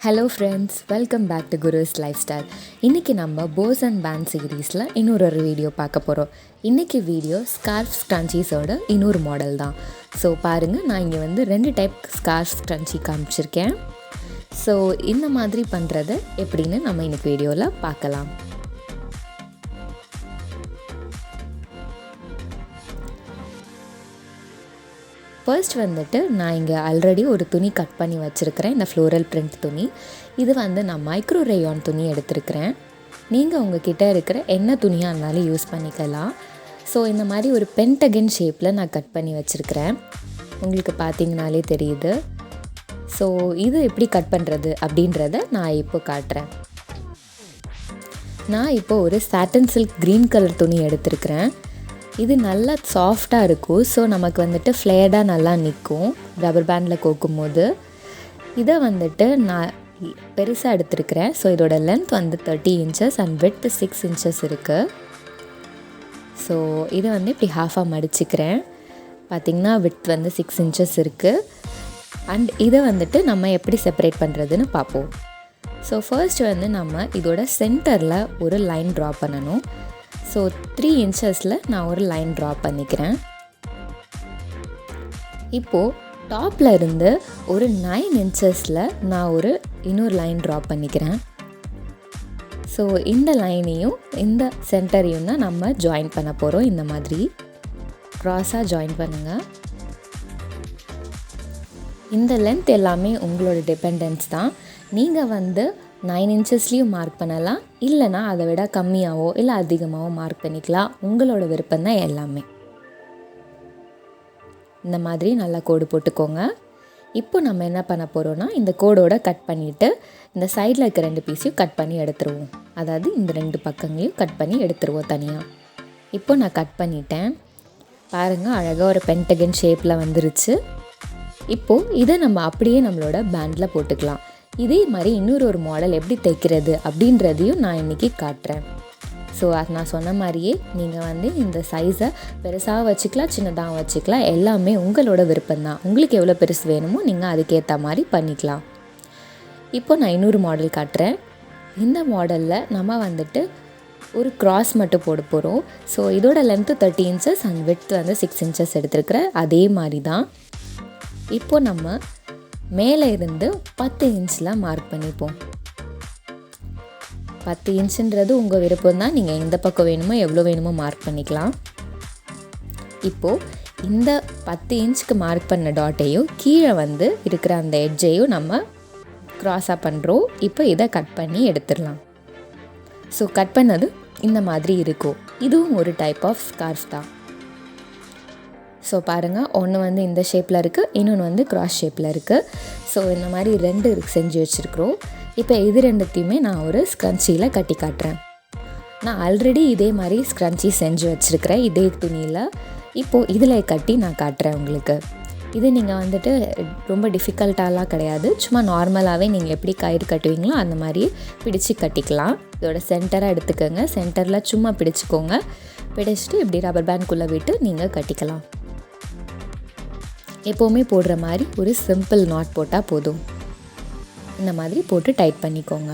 Hello friends, welcome back to Guru's lifestyle. இன்றைக்கி நம்ம Bose and pant சீரீஸில் இன்னொரு வீடியோ பார்க்க போகிறோம். இன்றைக்கி வீடியோ ஸ்கார்ஃப்ஸ்க்ரன்ச்சீஸோட இன்னொரு மாடல் தான். ஸோ பாருங்கள், நான் இங்கே வந்து 2 டைப் ஸ்கார்ஃப்ஸ்க்ரன்ச்சி காமிச்சிருக்கேன். ஸோ இந்த மாதிரி பண்ணுறது எப்படின்னு நம்ம இன்றைக்கி வீடியோவில் பார்க்கலாம். ஃபர்ஸ்ட் வந்துட்டு நான் இங்கே ஆல்ரெடி ஒரு துணி கட் பண்ணி வச்சுருக்கிறேன். இந்த ஃப்ளோரல் பிரிண்ட் துணி. இது வந்து நான் மைக்ரோ ரேயான் துணி எடுத்திருக்கிறேன். நீங்கள் உங்ககிட்ட இருக்கிற என்ன துணியாக இருந்தாலும் யூஸ் பண்ணிக்கலாம். ஸோ இந்த மாதிரி ஒரு பென்டகன் ஷேப்பில் நான் கட் பண்ணி வச்சுருக்கிறேன். உங்களுக்கு பார்த்தீங்கனாலே தெரியுது. ஸோ இது எப்படி கட் பண்ணுறது அப்படின்றத நான் இப்போ காட்டுறேன். நான் இப்போ ஒரு சாட்டின் சில்க் க்ரீன் கலர் துணி எடுத்திருக்கிறேன். இது நல்லா சாஃப்டாக இருக்கும். ஸோ நமக்கு வந்துட்டு ஃப்ளேடாக நல்லா நிற்கும் ரப்பர் பேண்டில் கோக்கும் போது. இதை வந்துட்டு நான் பெருசாக எடுத்துருக்கிறேன். ஸோ இதோட லென்த் வந்து 30 inches அண்ட் விட்த் 6 inches இருக்குது. ஸோ இதை வந்து இப்படி ஹாஃபாக மடிச்சுக்கிறேன். பார்த்திங்கன்னா விட்த் வந்து 6 inches இருக்குது. அண்ட் இதை வந்துட்டு நம்ம எப்படி செப்பரேட் பண்ணுறதுன்னு பார்ப்போம். ஸோ ஃபர்ஸ்ட் வந்து நம்ம இதோட சென்டரில் ஒரு லைன் ட்ரா பண்ணணும். ஸோ 3 inchஸில் நான் ஒரு லைன் ட்ரா பண்ணிக்கிறேன். இப்போது டாப்பில் இருந்து ஒரு 9 inchஸில் நான் ஒரு இன்னொரு லைன் ட்ரா பண்ணிக்கிறேன். ஸோ இந்த லைனையும் இந்த சென்டரையும் தான் நம்ம ஜாயின் பண்ண போகிறோம். இந்த மாதிரி க்ராஸாக ஜாயின் பண்ணுங்கள். இந்த லென்த் எல்லாமே உங்களோட டிபெண்டன்ஸ் தான். நீங்கள் வந்து 9 inchஸ்லேயும் மார்க் பண்ணலாம், இல்லைனா அதை விட கம்மியாகவோ இல்லை அதிகமாகவோ மார்க் பண்ணிக்கலாம். உங்களோட விருப்பம் தான் எல்லாமே. இந்த மாதிரி நல்லா கோடு போட்டுக்கோங்க. இப்போ நம்ம என்ன பண்ண போகிறோன்னா, இந்த கோடோட கட் பண்ணிவிட்டு இந்த சைடில் இருக்க 2 பீஸையும் கட் பண்ணி எடுத்துருவோம். அதாவது இந்த 2 பக்கங்களையும் கட் பண்ணி எடுத்துருவோம் தனியாக. இப்போ நான் கட் பண்ணிட்டேன். பாருங்கள், அழகாக ஒரு பென்டகன் ஷேப்பில் வந்துருச்சு. இப்போது இதை நம்ம அப்படியே நம்மளோட பேண்டில் போட்டுக்கலாம். இதே மாதிரி இன்னொரு மாடல் எப்படி தைக்கிறது அப்படின்றதையும் நான் இன்றைக்கி காட்டுறேன். ஸோ அது நான் சொன்ன மாதிரியே நீங்கள் வந்து இந்த சைஸை பெருசாக வச்சுக்கலாம், சின்னதாக வச்சுக்கலாம். எல்லாமே உங்களோட விருப்பம்தான். உங்களுக்கு எவ்வளோ பெருசு வேணுமோ நீங்கள் அதுக்கேற்ற மாதிரி பண்ணிக்கலாம். இப்போ நான் இன்னொரு மாடல் காட்டுறேன். இந்த மாடலில் நம்ம வந்துட்டு ஒரு க்ராஸ் மட்டும் போட போகிறோம். ஸோ இதோட லென்த்து 30 inches அண்ட் விட்த் வந்து 6 inches எடுத்துருக்கிறேன். அதே மாதிரி தான் இப்போ நம்ம மேலே இருந்து 10 inchல மார்க் பண்ணிப்போம். 10 inchன்றது உங்கள் விருப்பம் தான். நீங்கள் எந்த பக்கம் வேணுமோ எவ்வளோ வேணுமோ மார்க் பண்ணிக்கலாம். இப்போது இந்த 10 inchக்கு மார்க் பண்ண டாட்டையும் கீழே வந்து இருக்கிற அந்த எட்ஜையும் நம்ம க்ராஸாக பண்ணுறோம். இப்போ இதை கட் பண்ணி எடுத்துடலாம். ஸோ கட் பண்ணது இந்த மாதிரி இருக்கும். இதுவும் ஒரு டைப் ஆஃப் ஸ்கார்ஃப் தான். ஸோ பாருங்கள், ஒன்று வந்து இந்த ஷேப்பில் இருக்குது, இன்னொன்று வந்து க்ராஸ் ஷேப்பில் இருக்குது. ஸோ இந்த மாதிரி 2 செஞ்சு வச்சுருக்குறோம். இப்போ இது 2த்தையுமே நான் ஒரு ஸ்க்ரன்ச்சியில் கட்டி காட்டுறேன். நான் ஆல்ரெடி இதே மாதிரி ஸ்க்ரன்ச்சி செஞ்சு வச்சுருக்கிறேன் இதே துணியில். இப்போது இதில் கட்டி நான் காட்டுறேன் உங்களுக்கு. இது நீங்கள் வந்துட்டு ரொம்ப டிஃபிகல்ட்டாலாம் கிடையாது. சும்மா நார்மலாகவே நீங்கள் எப்படி கயிறு கட்டுவீங்களோ அந்த மாதிரி பிடிச்சி கட்டிக்கலாம். இதோட சென்டராக எடுத்துக்கோங்க. சென்டரில் சும்மா பிடிச்சிக்கோங்க. பிடிச்சிட்டு இப்படி ரப்பர் பேண்ட்குள்ளே விட்டு நீங்கள் கட்டிக்கலாம். எப்போவுமே போடுற மாதிரி ஒரு சிம்பிள் நாட் போட்டால் போதும். இந்த மாதிரி போட்டு டைட் பண்ணிக்கோங்க.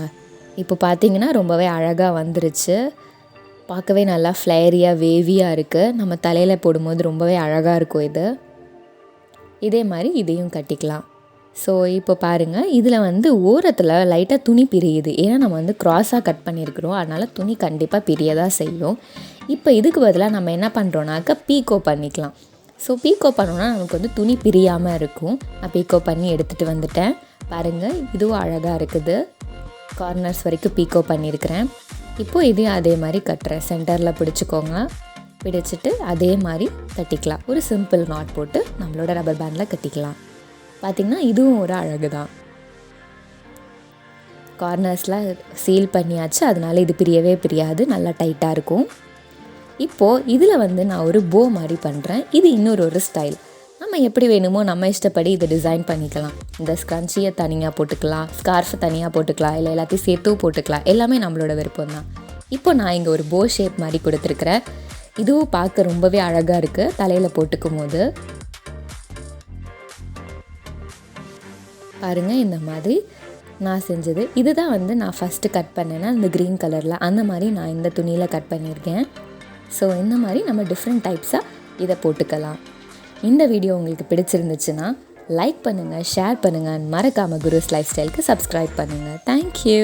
இப்போ பார்த்தீங்கன்னா ரொம்பவே அழகாக வந்துருச்சு. பார்க்கவே நல்லா ஃப்ளேரியாக வேவியாக இருக்குது. நம்ம தலையில் போடும்போது ரொம்பவே அழகாக இருக்கும் இது. இதே மாதிரி இதையும் கட்டிக்கலாம். ஸோ இப்போ பாருங்கள், இதில் வந்து ஓரத்தில் லைட்டாக துணி பிரியுது. ஏன்னா நம்ம வந்து க்ராஸாக கட் பண்ணியிருக்கிறோம். அதனால் துணி கண்டிப்பாக பிரிய தான் செய்யும். இப்போ இதுக்கு பதிலாக நம்ம என்ன பண்ணுறோன்னாக்கா பீக்கோ பண்ணிக்கலாம். ஸோ பீக்கோ பண்ணோன்னா நமக்கு வந்து துணி பிரியாமல் இருக்கும். நான் பீக்கோ பண்ணி எடுத்துகிட்டு வந்துட்டேன். பாருங்கள், இதுவும் அழகாக இருக்குது. கார்னர்ஸ் வரைக்கும் பீக்கோ பண்ணியிருக்கிறேன். இப்போது இதையும் அதே மாதிரி கட்டுறேன். சென்டரில் பிடிச்சிக்கோங்க. பிடிச்சிட்டு அதே மாதிரி கட்டிக்கலாம். ஒரு சிம்பிள் நாட் போட்டு நம்மளோட ரப்பர் பேண்டில் கட்டிக்கலாம். பார்த்திங்கன்னா இதுவும் ஒரு அழகு தான். கார்னர்ஸ்லாம் சீல் பண்ணியாச்சு. அதனால் இது பிரியவே பிரியாது. நல்லா டைட்டாக இருக்கும். இப்போது இதில் வந்து நான் ஒரு போ மாதிரி பண்ணுறேன். இது இன்னொரு ஸ்டைல். நம்ம எப்படி வேணுமோ நம்ம இஷ்டப்படி இதை டிசைன் பண்ணிக்கலாம். இந்த ஸ்க்ரன்ச்சியை தனியாக போட்டுக்கலாம், ஸ்கார்ஃபை தனியாக போட்டுக்கலாம், இல்லை எல்லாத்தையும் சேர்த்தும் போட்டுக்கலாம். எல்லாமே நம்மளோட விருப்பம் தான். இப்போ நான் இங்கே ஒரு போ ஷேப் மாதிரி கொடுத்துருக்குறேன். இதுவும் பார்க்க ரொம்பவே அழகாக இருக்குது தலையில் போட்டுக்கும் போது. பாருங்கள், இந்த மாதிரி நான் செஞ்சது. இதுதான் வந்து நான் ஃபஸ்ட்டு கட் பண்ணேன்னா அந்த க்ரீன் கலரில் அந்த மாதிரி நான் இந்த துணியில் கட் பண்ணியிருக்கேன். ஸோ இந்த மாதிரி நம்ம டிஃப்ரெண்ட் டைப்ஸாக இதை போட்டுக்கலாம். இந்த வீடியோ உங்களுக்கு பிடிச்சிருந்துச்சுன்னா லைக் பண்ணுங்கள், ஷேர் பண்ணுங்கள், மறக்காமல் குருஸ் லைஃப் ஸ்டைலுக்கு சப்ஸ்கிரைப் பண்ணுங்கள். தேங்க்யூ.